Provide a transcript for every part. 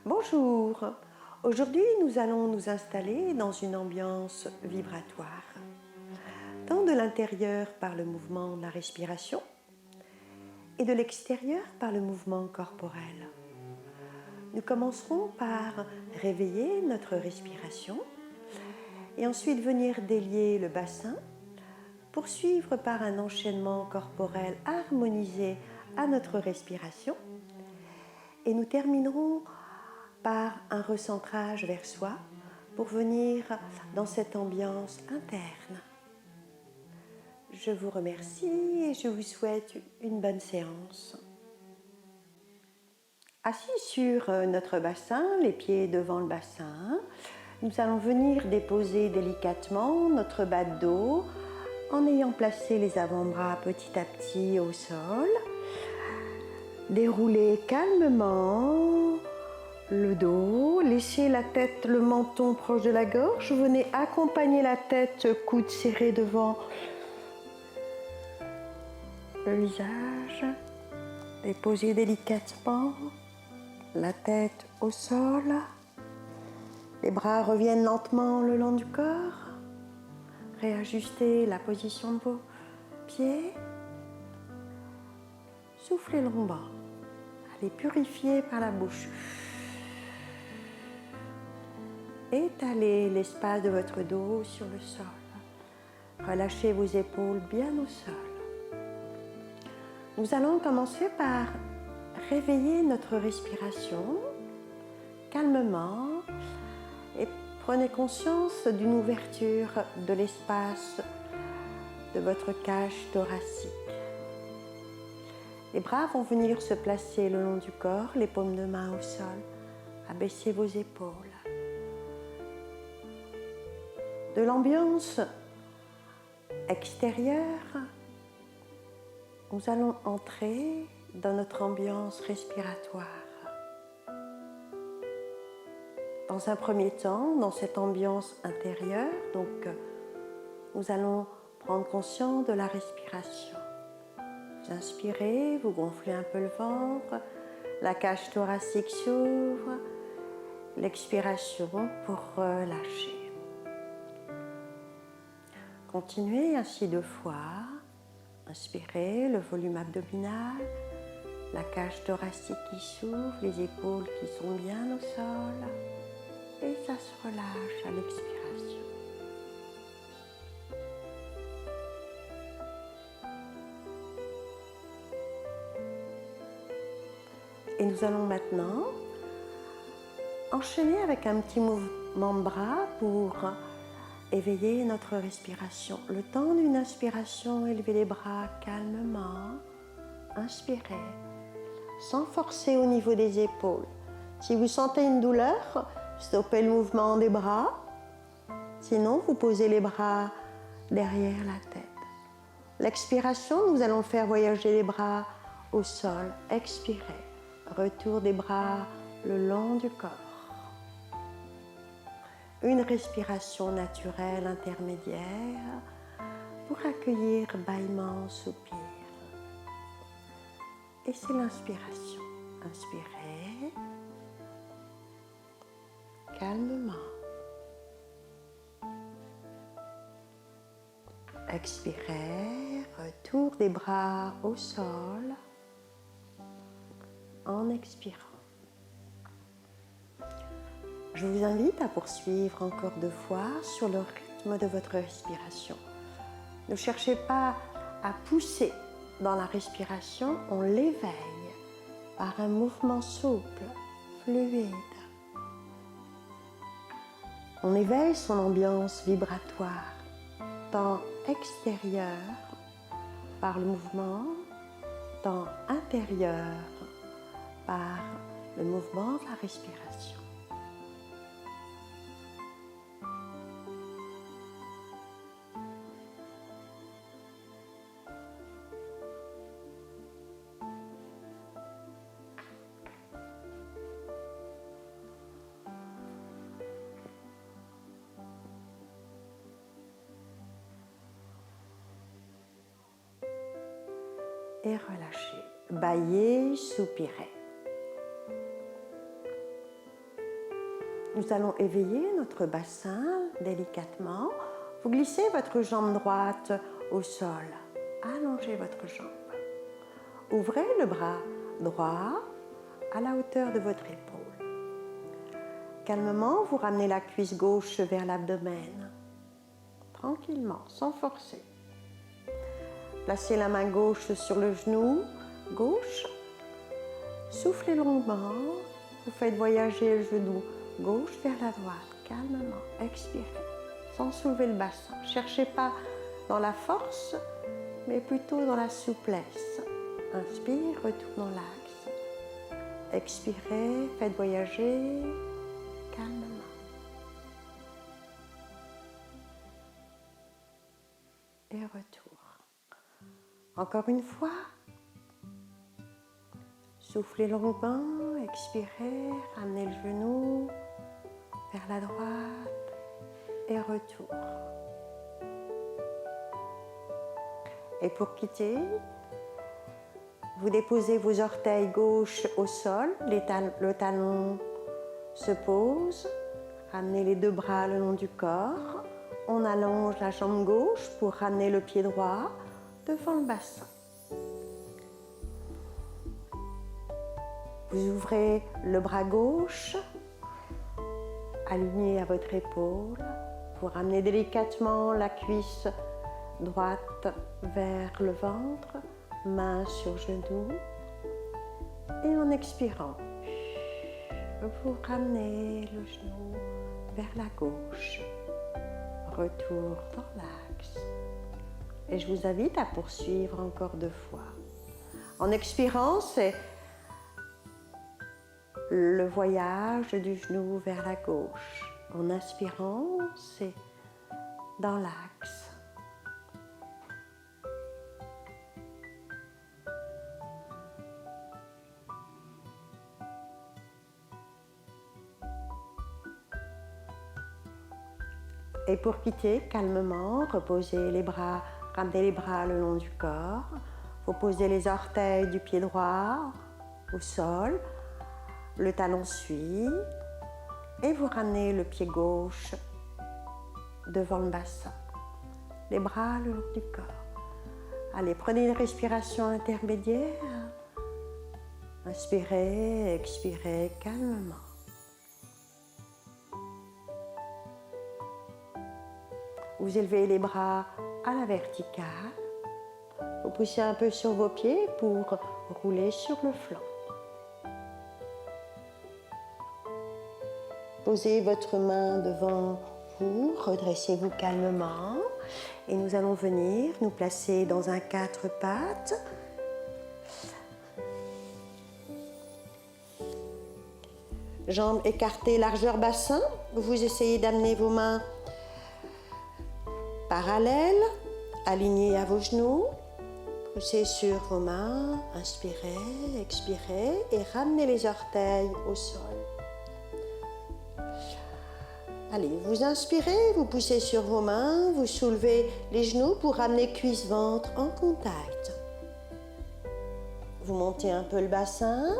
Bonjour, aujourd'hui nous allons nous installer dans une ambiance vibratoire, tant de l'intérieur par le mouvement de la respiration et de l'extérieur par le mouvement corporel. Nous commencerons par réveiller notre respiration et ensuite venir délier le bassin, poursuivre par un enchaînement corporel harmonisé à notre respiration et nous terminerons par un recentrage vers soi pour venir dans cette ambiance interne. Je vous remercie et je vous souhaite une bonne séance. Assis sur notre bassin, les pieds devant le bassin, nous allons venir déposer délicatement notre bas de dos en ayant placé les avant-bras petit à petit au sol. Déroulez calmement le dos, laissez la tête, le menton proche de la gorge, venez accompagner la tête, coude serré devant le visage, déposez délicatement la tête au sol, les bras reviennent lentement le long du corps, réajustez la position de vos pieds, soufflez longuement, allez purifier par la bouche. Étalez l'espace de votre dos sur le sol. Relâchez vos épaules bien au sol. Nous allons commencer par réveiller notre respiration calmement et prenez conscience d'une ouverture de l'espace de votre cage thoracique. Les bras vont venir se placer le long du corps, les paumes de main au sol. Abaissez vos épaules. De l'ambiance extérieure, nous allons entrer dans notre ambiance respiratoire. Dans un premier temps, dans cette ambiance intérieure, nous allons prendre conscience de la respiration. Vous inspirez, vous gonflez un peu le ventre, la cage thoracique s'ouvre, l'expiration pour relâcher. Continuez ainsi 2 fois. Inspirez, le volume abdominal, la cage thoracique qui s'ouvre, les épaules qui sont bien au sol et ça se relâche à l'expiration. Et nous allons maintenant enchaîner avec un petit mouvement de bras pour éveiller notre respiration. Le temps d'une inspiration, élevez les bras calmement. Inspirez, sans forcer au niveau des épaules. Si vous sentez une douleur, stoppez le mouvement des bras. Sinon, vous posez les bras derrière la tête. L'expiration, nous allons faire voyager les bras au sol. Expirez. Retour des bras le long du corps. Une respiration naturelle intermédiaire pour accueillir bâillement, soupir. Et c'est l'inspiration. Inspirez calmement. Expirez, retour des bras au sol en expirant. Je vous invite à poursuivre encore 2 fois sur le rythme de votre respiration. Ne cherchez pas à pousser dans la respiration, on l'éveille par un mouvement souple, fluide. On éveille son ambiance vibratoire, tant extérieure par le mouvement, tant intérieur par le mouvement de la respiration. Et relâchez. Bâillez, soupirez. Nous allons éveiller notre bassin délicatement. Vous glissez votre jambe droite au sol. Allongez votre jambe. Ouvrez le bras droit à la hauteur de votre épaule. Calmement, vous ramenez la cuisse gauche vers l'abdomen. Tranquillement, sans forcer. Placez la main gauche sur le genou gauche. Soufflez longuement. Vous faites voyager le genou gauche vers la droite. Calmement, expirez, sans soulever le bassin. Ne cherchez pas dans la force, mais plutôt dans la souplesse. Inspire, retourne dans l'axe. Expirez, faites voyager calmement. Et retour. Encore une fois. Soufflez longuement, expirez, ramenez le genou vers la droite et retour. Et pour quitter, vous déposez vos orteils gauche au sol, le talon se pose, ramenez les deux bras le long du corps, on allonge la jambe gauche pour ramener le pied droit devant le bassin. Vous ouvrez le bras gauche, aligné à votre épaule. Vous ramenez délicatement la cuisse droite vers le ventre, main sur genou. Et en expirant, vous ramenez le genou vers la gauche. Retour dans l'axe. Et je vous invite à poursuivre encore 2 fois. En expirant, c'est le voyage du genou vers la gauche. En inspirant, c'est dans l'axe. Et pour quitter, calmement, reposez les bras, ramenez les bras le long du corps. Vous posez les orteils du pied droit au sol. Le talon suit et vous ramenez le pied gauche devant le bassin. Les bras le long du corps. Allez, prenez une respiration intermédiaire. Inspirez, expirez calmement. Vous élevez les bras à la verticale. Vous poussez un peu sur vos pieds pour rouler sur le flanc. Posez votre main devant vous, redressez-vous calmement et nous allons venir nous placer dans un 4 pattes. Jambes écartées, largeur bassin. Vous essayez d'amener vos mains parallèles, alignées à vos genoux. Poussez sur vos mains, inspirez, expirez et ramenez les orteils au sol. Allez, vous inspirez, vous poussez sur vos mains, vous soulevez les genoux pour ramener cuisse-ventre en contact. Vous montez un peu le bassin,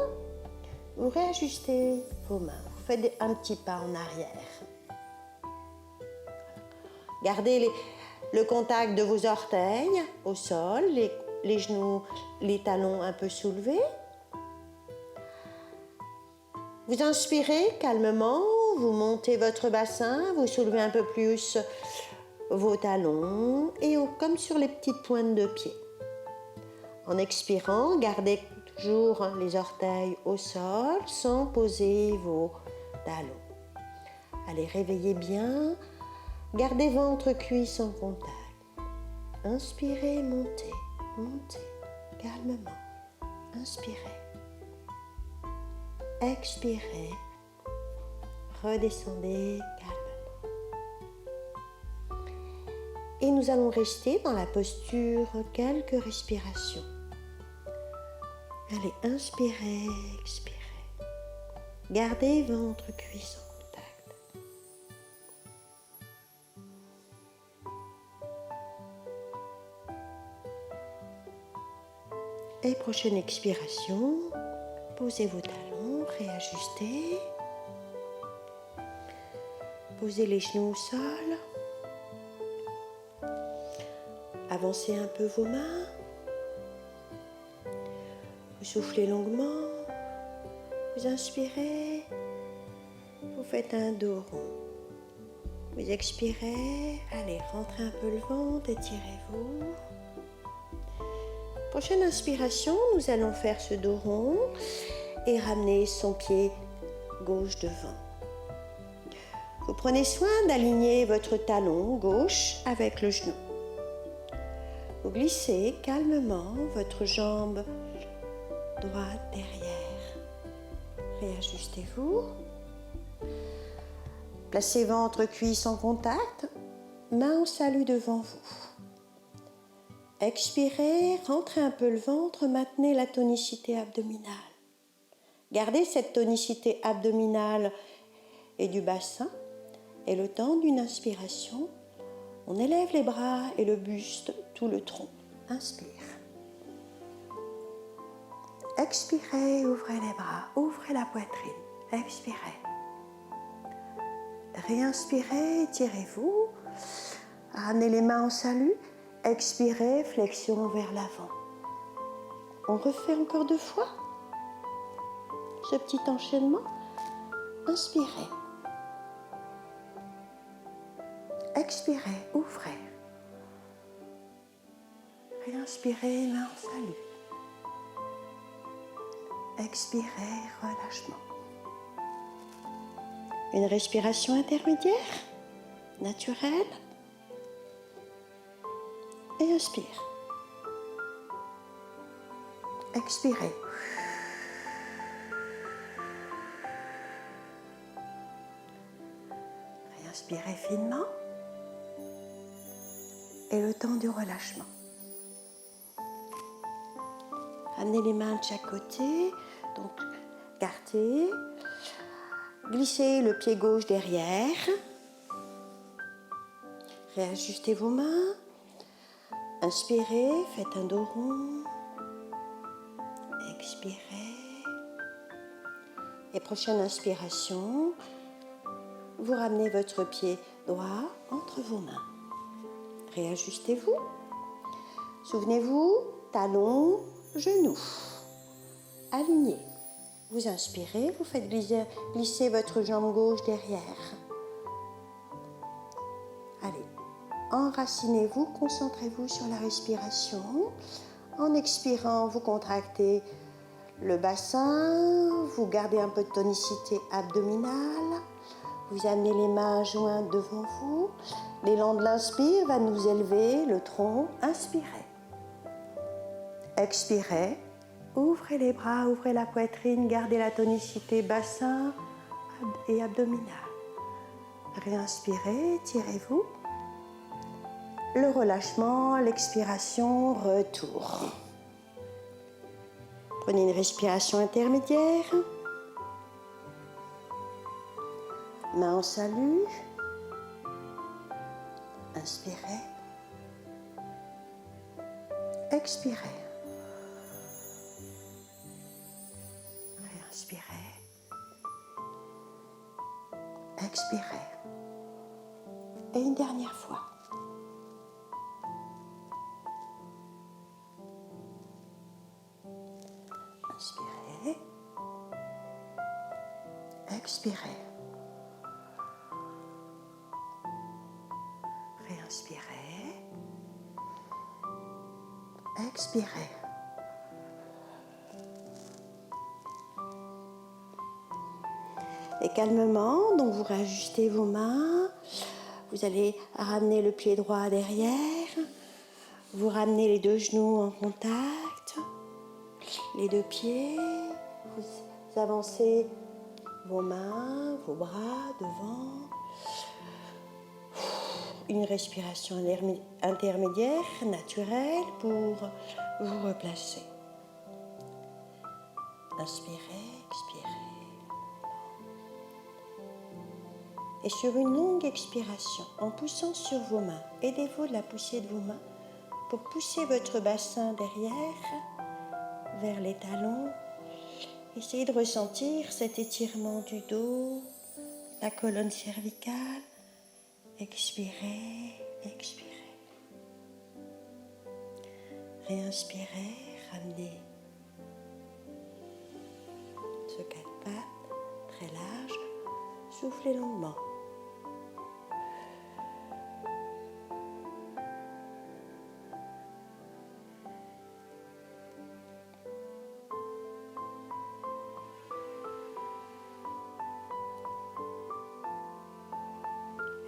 vous réajustez vos mains, vous faites un petit pas en arrière. Gardez le contact de vos orteils au sol, les genoux, les talons un peu soulevés. Vous inspirez calmement, vous montez votre bassin, vous soulevez un peu plus vos talons et comme sur les petites pointes de pied. En expirant, gardez toujours les orteils au sol sans poser vos talons. Allez, réveillez bien, gardez ventre, cuisse en contact. Inspirez, montez, montez, calmement. Inspirez. Expirez, redescendez calmement. Et nous allons rester dans la posture quelques respirations. Allez, inspirez, expirez. Gardez ventre, cuisse en contact. Et prochaine expiration, posez vos talons. Réajustez. Posez les genoux au sol. Avancez un peu vos mains. Vous soufflez longuement. Vous inspirez. Vous faites un dos rond. Vous expirez. Allez, rentrez un peu le ventre, étirez-vous. Prochaine inspiration, nous allons faire ce dos rond et ramener son pied gauche devant. Vous prenez soin d'aligner votre talon gauche avec le genou. Vous glissez calmement votre jambe droite derrière. Réajustez-vous. Placez ventre-cuisse en contact, main en salut devant vous. Expirez, rentrez un peu le ventre, maintenez la tonicité abdominale. Gardez cette tonicité abdominale et du bassin. Et le temps d'une inspiration, on élève les bras et le buste, tout le tronc. Inspire. Expirez, ouvrez les bras, ouvrez la poitrine. Expirez. Réinspirez, étirez-vous. Ramenez les mains en salut. Expirez, flexion vers l'avant. On refait encore 2 fois ce petit enchaînement. Inspirez. Expirez, ouvrez. Réinspirez, main en salut. Expirez, relâchement. Une respiration intermédiaire, naturelle. Et inspire. Expirez. Réinspirez finement. Et le temps du relâchement. Ramenez les mains de chaque côté, donc écartez. Glissez le pied gauche derrière. Réajustez vos mains. Inspirez, faites un dos rond. Expirez. Et prochaine inspiration, vous ramenez votre pied droit entre vos mains. Réajustez-vous. Souvenez-vous, talons, genoux. Alignés. Vous inspirez, vous faites glisser votre jambe gauche derrière. Allez, enracinez-vous, concentrez-vous sur la respiration. En expirant, vous contractez le bassin, vous gardez un peu de tonicité abdominale. Vous amenez les mains jointes devant vous. L'élan de l'inspire va nous élever le tronc. Inspirez. Expirez. Ouvrez les bras, ouvrez la poitrine, gardez la tonicité bassin et abdominal. Réinspirez, tirez-vous. Le relâchement, l'expiration, retour. Prenez une respiration intermédiaire. Main en salut. Inspirez. Expirez. Réinspirez. Expirez. Et une dernière fois. Inspirez. Expirez. Réinspirez. Expirez. Et calmement, donc vous réajustez vos mains. Vous allez ramener le pied droit derrière. Vous ramenez les 2 genoux en contact. Les 2 pieds. Vous avancez vos mains, vos bras devant. Une respiration intermédiaire, naturelle, pour vous replacer. Inspirez, expirez. Et sur une longue expiration, en poussant sur vos mains, aidez-vous de la poussée de vos mains pour pousser votre bassin derrière, vers les talons. Essayez de ressentir cet étirement du dos, la colonne cervicale. Expirez, expirez. Réinspirez, ramenez ce quatre pattes très large. Soufflez longuement.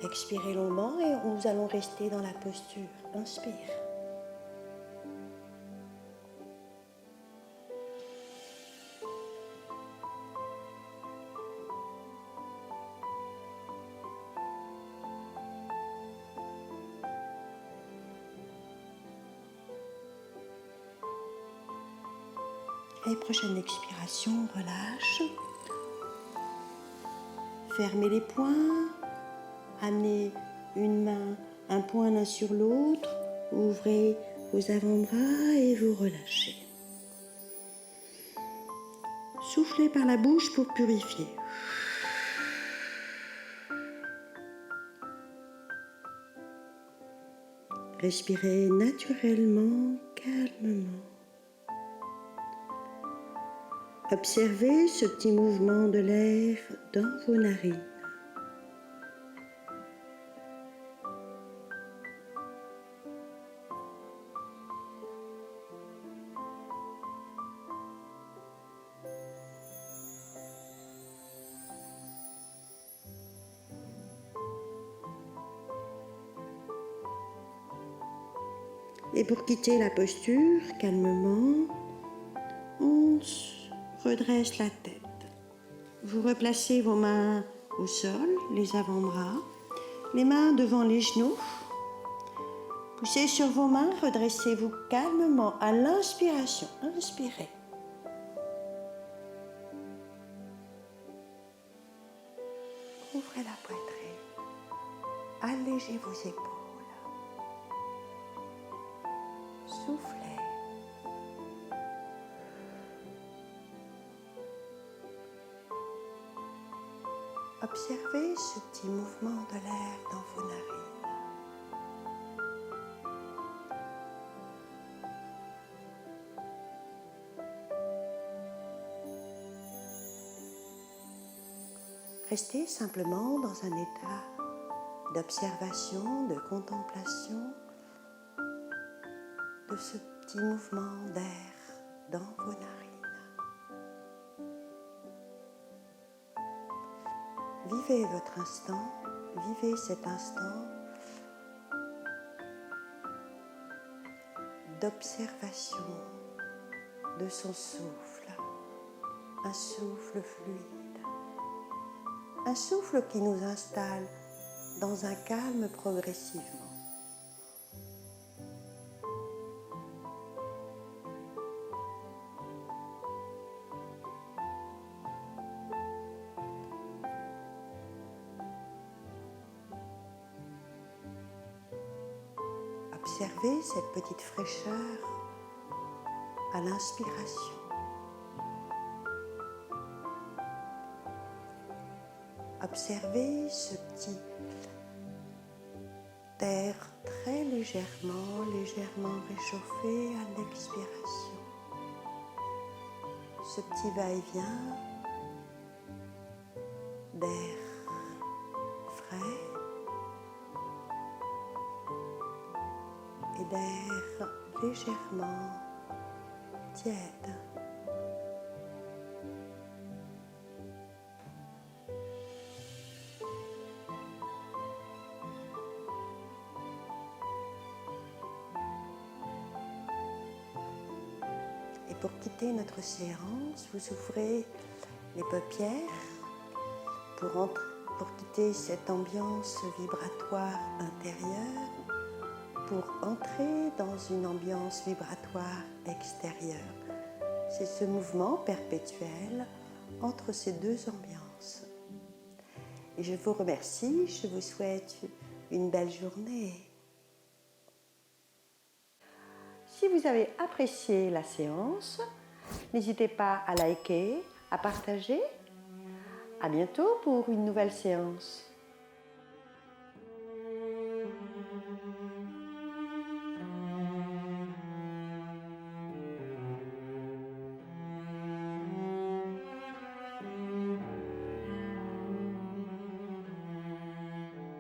Expirez longuement et nous allons rester dans la posture. Inspire. Et prochaine expiration, relâche. Fermez les poings. Amenez une main, un poing l'un sur l'autre. Ouvrez vos avant-bras et vous relâchez. Soufflez par la bouche pour purifier. Respirez naturellement, calmement. Observez ce petit mouvement de l'air dans vos narines. Et pour quitter la posture, calmement, on redresse la tête. Vous replacez vos mains au sol, les avant-bras, les mains devant les genoux. Poussez sur vos mains, redressez-vous calmement à l'inspiration. Inspirez. Ouvrez la poitrine. Allégez vos épaules. Soufflez. Observez ce petit mouvement de l'air dans vos narines. Restez simplement dans un état d'observation, de contemplation de ce petit mouvement d'air dans vos narines. Vivez votre instant, vivez cet instant d'observation de son souffle, un souffle fluide, un souffle qui nous installe dans un calme progressivement. Observez cette petite fraîcheur à l'inspiration. Observez ce petit air très légèrement réchauffé à l'expiration. Ce petit va-et-vient d'air frais et d'air légèrement tiède. Et pour quitter notre séance, vous ouvrez les paupières pour quitter cette ambiance vibratoire intérieure, pour entrer dans une ambiance vibratoire extérieure. C'est ce mouvement perpétuel entre ces deux ambiances. Et je vous remercie, je vous souhaite une belle journée. Si vous avez apprécié la séance, n'hésitez pas à liker, à partager. À bientôt pour une nouvelle séance.